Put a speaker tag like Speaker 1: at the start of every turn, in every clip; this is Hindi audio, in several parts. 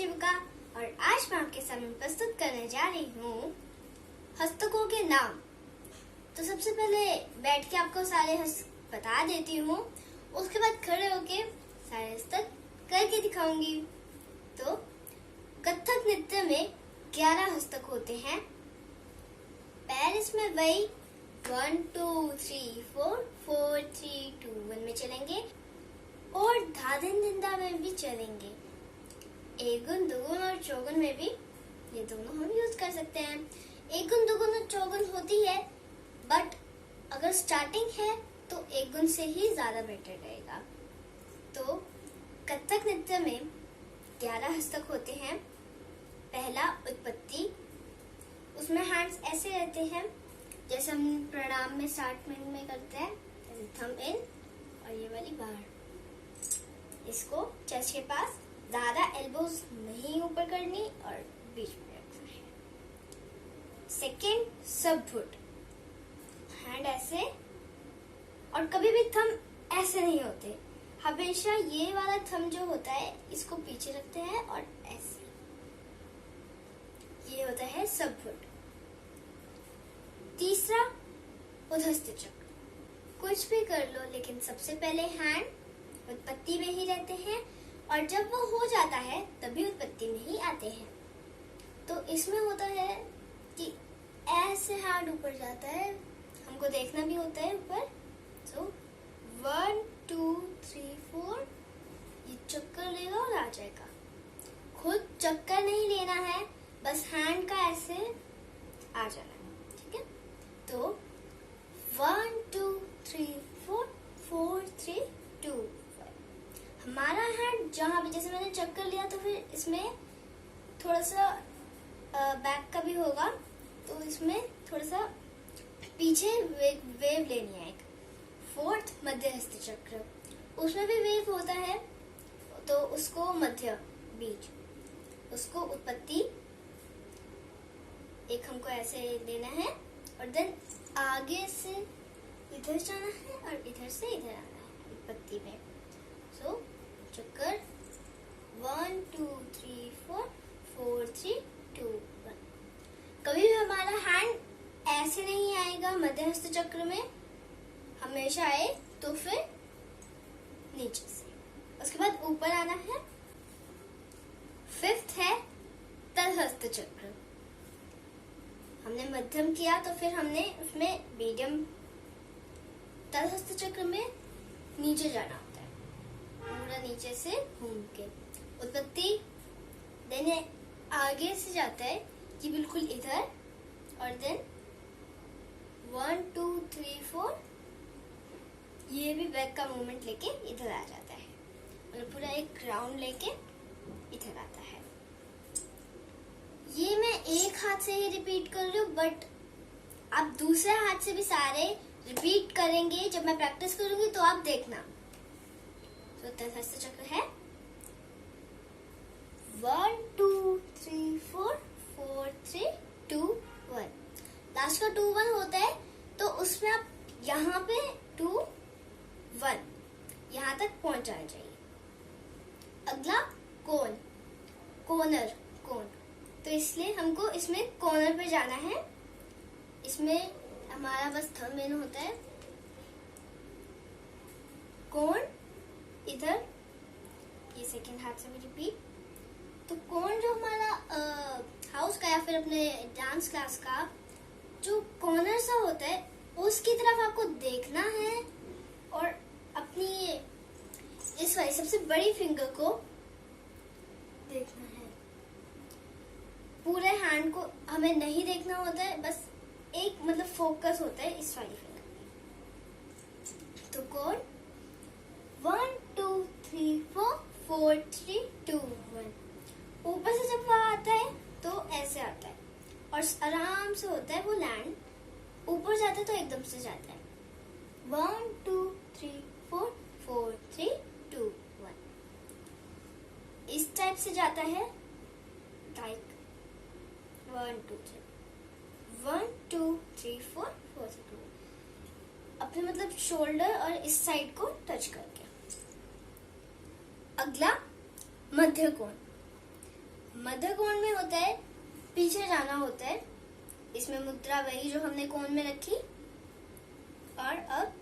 Speaker 1: शिविका और आज मैं आपके सामने प्रस्तुत करने जा रही हूँ हस्तकों के नाम। तो सबसे पहले बैठ के आपको सारे हस्त बता देती हूँ, उसके बाद खड़े होके सारे हस्तक करके दिखाऊंगी। तो कथक नृत्य में 11 हस्तक होते हैं। पैर इसमें वही 1 2 3 4 4 3 2 1 में चलेंगे और धादिन दिंदा में भी चलेंगे। एक गुण, दुगुन और चौगुन में भी ये दोनों हम यूज कर सकते हैं। एक गुण, दुगुन और चौगुन होती है, बट अगर स्टार्टिंग है तो एक गुण से ही ज्यादा बेटर रहेगा। तो कथक नृत्य में 11 हस्तक होते हैं। पहला उत्पत्ति, उसमें हैंड्स ऐसे रहते हैं जैसे हम प्रणाम में स्टार्ट में करते हैं, थंब इन और ये वाली बाहर। इसको चेस्ट के पास ज्यादा एल्बोज नहीं ऊपर करनी और बीच में रखना है। सेकेंड, सब फुट, हैंड ऐसे और कभी भी थंब ऐसे नहीं होते। हमेशा ये वाला थंब जो होता है इसको पीछे रखते हैं और ऐसे, ये होता है सब फुट। तीसरा, उधस्त चक्र, कुछ भी कर लो लेकिन सबसे पहले हैंड उत्पत्ति में ही रहते हैं और जब वो हो जाता है तभी उत्पत्ति में ही आते हैं। तो इसमें होता है कि ऐसे हैंड ऊपर जाता है, हमको देखना भी होता है ऊपर। सो 1 2 3 4 ये चक्कर लेगा और आ जाएगा। खुद चक्कर नहीं लेना है, बस हैंड का ऐसे आ जाना है, ठीक है। तो 1 2 3 4 4 3 2 हमारा हैंड जहां भी, जैसे मैंने चक्कर लिया तो फिर इसमें थोड़ा सा बैक का भी होगा, तो इसमें थोड़ा सा पीछे वेव लेनी है। एक फोर्थ, मध्यहस्त चक्र, उसमें भी वेव होता है, तो उसको मध्य बीच, उसको उत्पत्ति एक हमको ऐसे लेना है और देन आगे से इधर जाना है और इधर से इधर आना है उत्पत्ति में। सो चक्कर 1 2 3 4 4 3 2 1। कभी भी हमारा हैंड ऐसे नहीं आएगा मध्यहस्त चक्र में, हमेशा आए तो फिर नीचे से, उसके बाद ऊपर आना है। फिफ्थ है तलहस्त चक्र। हमने मध्यम किया तो फिर हमने उसमें मीडियम, तलहस्त चक्र में नीचे जाना होता है, पूरा नीचे से घूम के उत्पत्ति, देन आगे से जाता है कि बिल्कुल इधर और देन 1 2 3 4 ये भी बैक का मूवमेंट लेके इधर आ जाता है, मतलब पूरा एक राउंड लेके इधर आता है। ये मैं एक हाथ से ही रिपीट कर रही हूँ, बट आप दूसरे हाथ से भी सारे रिपीट करेंगे जब मैं प्रैक्टिस करूंगी, तो आप देखना। तो तलहस्त चक्र है 1 2 3 4 4 3 2 1। लास्ट का 2 1 होता है, तो उसमें आप यहाँ पे 2 1 यहाँ तक पहुंच जाना चाहिए। अगला कोन, कोनर, कोन, तो इसलिए हमको इसमें कॉर्नर पे जाना है। इसमें हमारा बस थंब इन होता है, कोन इधर, ये सेकंड हाथ से भी रिपीट। तो कोन जो हमारा हाउस का या फिर अपने डांस क्लास का जो कॉर्नर सा होता है, उसकी तरफ आपको देखना है और अपनी इस वाली सबसे बड़ी फिंगर को देखना है। पूरे हैंड को हमें नहीं देखना होता है, बस एक मतलब फोकस होता है इस वाली फिंगर में। तो कोन 1 2 3 4 4 3 2 1। ऊपर से जब वह आता है तो ऐसे आता है और आराम से होता है, वो लैंड ऊपर जाता है तो एकदम से जाता है। 1 2 3 4 4 3 2 1 इस टाइप से जाता है, लाइक 1 2 3 1 2 3 4 4 2 अपने मतलब शोल्डर और इस साइड को टच करके। अगला मध्य कोण। मध्य कोण में होता है पीछे जाना होता है। इसमें मुद्रा वही जो हमने कोण में रखी। और अब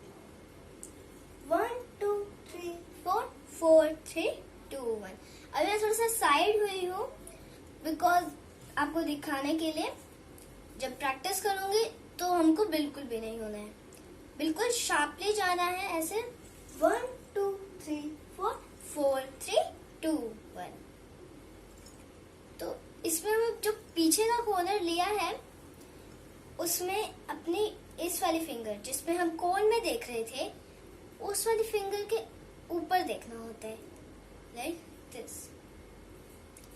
Speaker 1: 1 2 3 4 4 3 2 1। अभी मैं थोड़ा सा साइड हुई हूँ बिकॉज आपको दिखाने के लिए। जब प्रैक्टिस करूंगी तो हमको बिल्कुल भी नहीं होना है, बिल्कुल शार्पली जाना है ऐसे। 1 2 3 4 4 3 2 1। तो इसमें हम जो पीछे का कॉर्नर लिया है उसमें अपनी इस वाली फिंगर जिसमें हम कोण में देख रहे थे उस वाली फिंगर के ऊपर देखना होता है, लाइक दिस।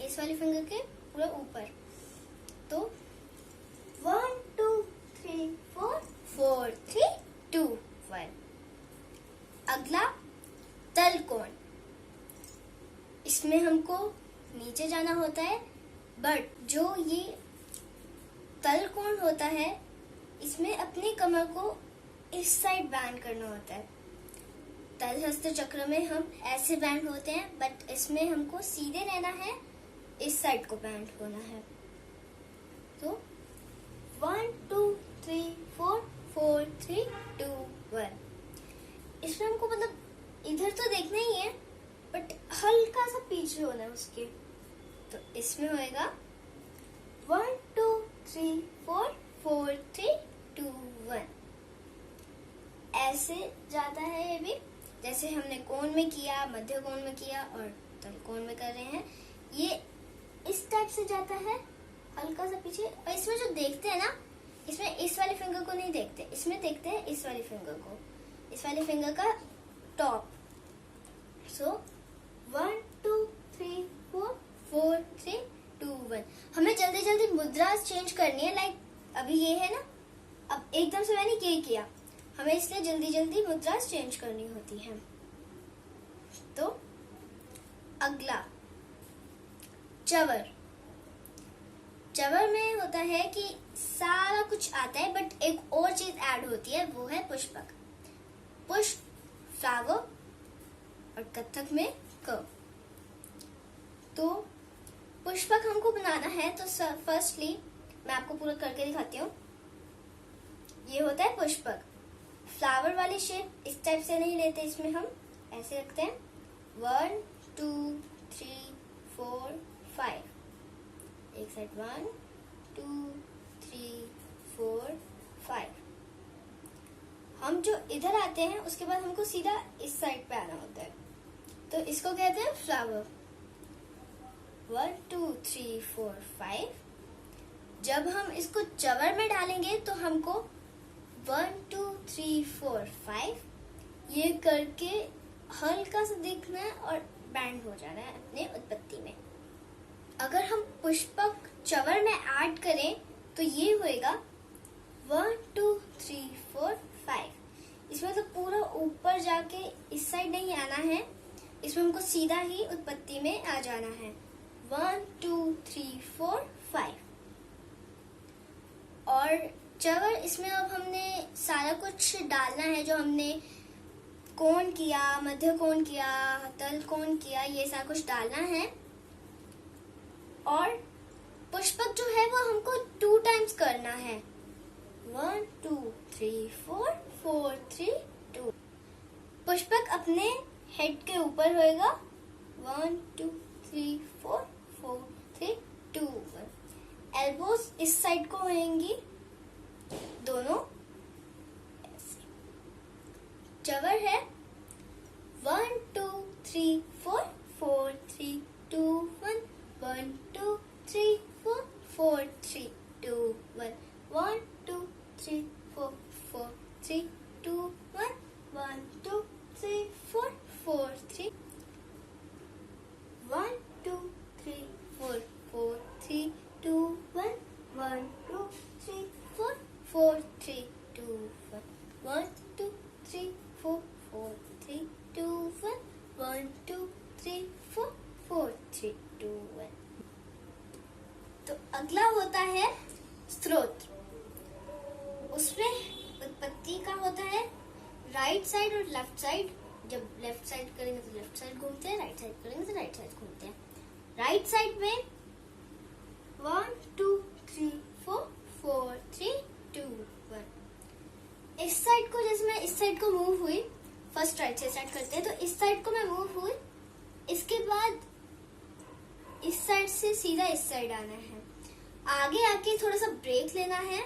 Speaker 1: इस वाली फिंगर के पूरा ऊपर। तो 1 2 3 4 4 3 2 1। अगला तल कोण। इसमें हमको नीचे जाना होता है, बट जो ये तल कोण होता है इसमें अपनी कमर को इस साइड बैंड करना होता है। तल हस्त चक्र में हम ऐसे बैंड होते हैं, बट इसमें हमको सीधे रहना है, इस साइड को बैंड होना है। तो 1 2 3 4 4 3 2 1। इसमें हमको मतलब इधर तो देखना ही है बट हल्का सा पीछे होना है उसके। तो इसमें होएगा 1 2 3 4 4 3 2 1। ऐसे जाता है ये भी, जैसे हमने कोण में किया, मध्य कोण में किया और तल कोण में कर रहे हैं। ये इस टाइप से जाता है हल्का सा पीछे। और इसमें जो देखते हैं ना, इसमें इस वाली फिंगर को नहीं देखते, इसमें देखते हैं इस वाली फिंगर को, इस वाली फिंगर का टॉप। सो 1 2 3 4 4 3 2 1। हमें जल्दी जल्दी मुद्रा चेंज करनी है। लाइक अभी ये है ना, अब एकदम से मैंने ये किया, हमें इसलिए जल्दी जल्दी मुद्रा चेंज करनी होती है। तो अगला चवर। चवर में होता है कि सारा कुछ आता है बट एक और चीज ऐड होती है, वो है पुष्पक। पुष्प, फ्लावर और कथक में क। तो पुष्पक हमको बनाना है तो फर्स्टली मैं आपको पूरा करके दिखाती हूँ। ये होता है पुष्पक। फ्लावर वाली शेप इस टाइप से नहीं लेते, इसमें हम ऐसे रखते हैं 1 2 3 4 5। एक साइड 1 2 3 4 5। हम जो इधर आते हैं उसके बाद हमको सीधा इस साइड पे आना होता है, तो इसको कहते हैं फ्लावर। 1 2 3 4 5। जब हम इसको चवर में डालेंगे तो हमको 1 2 3 4 5 ये करके हल्का सा दिखना है और बैंड हो जाना है अपने उत्पत्ति में। अगर हम पुष्पक चवर में ऐड करें तो ये होएगा 1 2 3 4 5। इसमें तो पूरा ऊपर जाके इस साइड नहीं आना है, इसमें हमको सीधा ही उत्पत्ति में आ जाना है 1 2 3 4 5। और चवर, इसमें अब हमने सारा कुछ डालना है जो हमने कोण किया, मध्य कोण किया, तल कोण किया, ये सारा कुछ डालना है। और पुष्पक जो है वो हमको 2 टाइम्स करना है 1 2 3 4 4 3 2। पुष्पक अपने हेड के ऊपर होएगा 1 2 3 4 4 3 2 1। एल्बोस इस साइड को होंगी दोनों ऐसे। चवर है 1 2 3 4 4 3 2 1 1 2 3 4 4 3 2 1 1 2 3 4 4 3 2 1 1 2 3 4 4 3 1 2 3 4 4 3 2 1 1 2 3 4 4 3 2 1 1 2 3 4 4 3 2 1 1 2 3 4 4 3 2 1। तो अगला होता है स्रोत। उसमें उत्पत्ति का होता है राइट साइड और लेफ्ट साइड। जब लेफ्ट साइड करेंगे तो लेफ्ट साइड घूमते हैं, राइट साइड करेंगे तो राइट साइड घूमते हैं। राइट साइड में 1 2 3 4 4 3 2 1। इस साइड को, जैसे मैं इस साइड को मूव हुई, फर्स्ट राइट से स्टार्ट करते हैं, तो इस साइड को मैं मूव हुई, इसके बाद इस साइड से सीधा इस साइड आना है। आगे आके थोड़ा सा ब्रेक लेना है,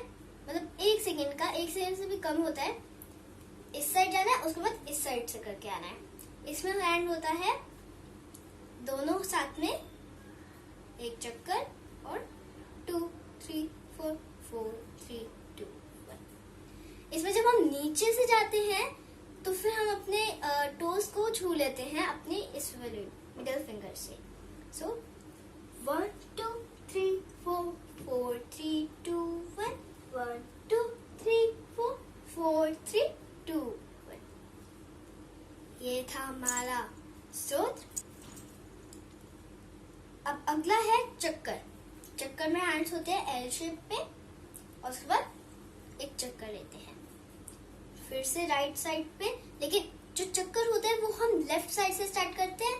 Speaker 1: मतलब 1 सेकेंड का, 1 सेकेंड से भी कम होता है। इस साइड जाना है, उसके बाद इस साइड से करके आना है। इसमें हैंड होता है दोनों साथ में, एक चक्कर और 2 3 4 4 3 2 1। इसमें जब हम नीचे से जाते हैं तो फिर हम अपने टोस को छू लेते हैं अपनी इस वाले मिडिल फिंगर से। सो 1 2 3 4 4 3 2 1 1 2 3 4 4 3 2 1। ये था हमारा स्तोत्र। अब अगला है चक्कर। चक्कर में हैंड्स होते हैं एल शेप पे, और उसके बाद एक चक्कर लेते हैं, फिर से राइट साइड पे। लेकिन जो चक्कर होता है वो हम लेफ्ट साइड से स्टार्ट करते हैं,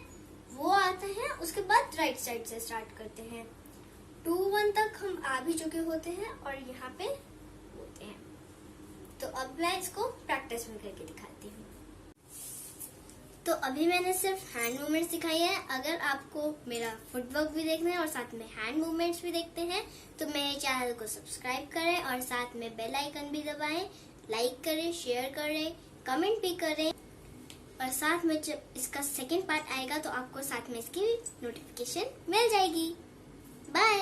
Speaker 1: वो आता है, उसके बाद राइट साइड से स्टार्ट करते हैं। 2 1 तक हम आ भी चुके होते हैं और यहाँ पे होते हैं। तो अब मैं इसको प्रैक्टिस में करके दिखाती हूँ। तो अभी मैंने सिर्फ हैंड मूवमेंट्स दिखाई है। अगर आपको मेरा फुटवर्क भी देखना है और साथ में हैंड मूवमेंट्स भी देखते हैं तो मेरे चैनल को सब्सक्राइब करें और साथ में बेल आइकन भी दबाएं, लाइक करें, शेयर करें, कमेंट भी करें, और साथ में जब इसका सेकंड पार्ट आएगा तो आपको साथ में इसकी नोटिफिकेशन मिल जाएगी। बाय।